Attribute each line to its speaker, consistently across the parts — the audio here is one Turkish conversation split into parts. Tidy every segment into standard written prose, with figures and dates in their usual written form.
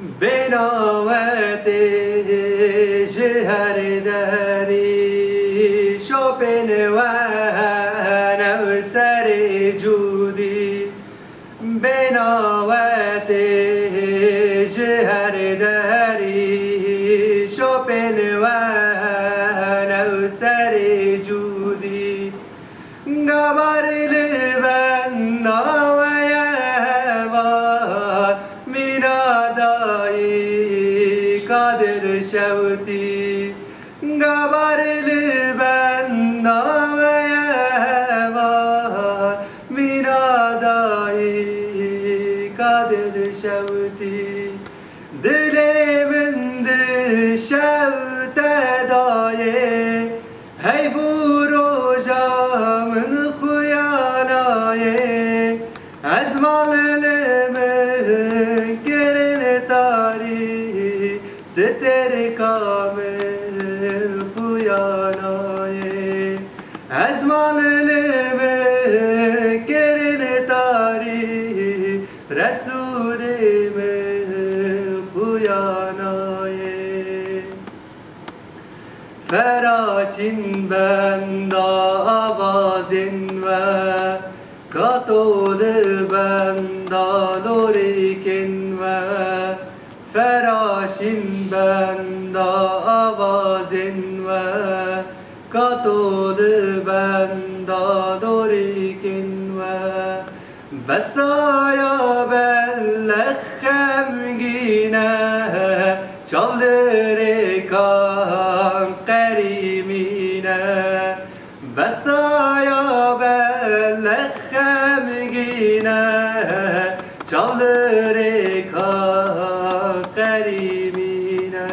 Speaker 1: بناوته جهر داری شوپن و نوسر جودی بناوته جهر داری شوپن و نوسر جودی قبر لبن قادر شوتي قبر لبنا ويا من داي قادر شوتي دلي من شوت داي هي بروجا من خياناي ازمان المنكرن تاري ستر كامل خياناي ازمان المنكرن تاري رسول من خياناي فراشin bende avazin ve katolu bende lorikin ve فراشin bende avazin ve katolu bende lorikin ve bestaya bellekhem gine çavleri kan kerimine bestaya bellekhem gine çavleri kan kerimine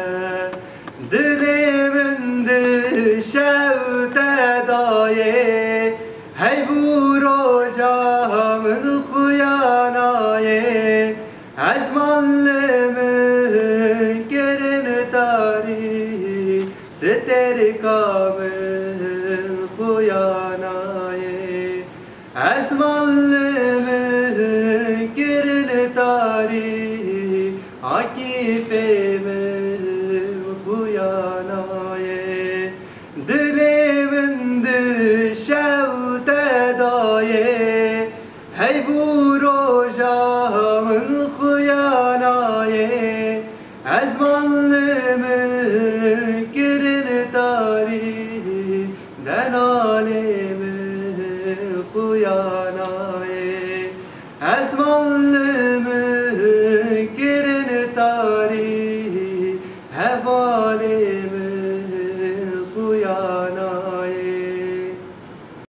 Speaker 1: dilimin şevte daye hey vuracağımın huyanaye ezmanlımın gerini tari seter kamın huyanaye ezmanlımın gerini tari akifemin huyanaye dilimin şevte daye hey vuracağımın huyanaye ezmanlımın girini tari den alemin huyanaye ezmanlımın girini tari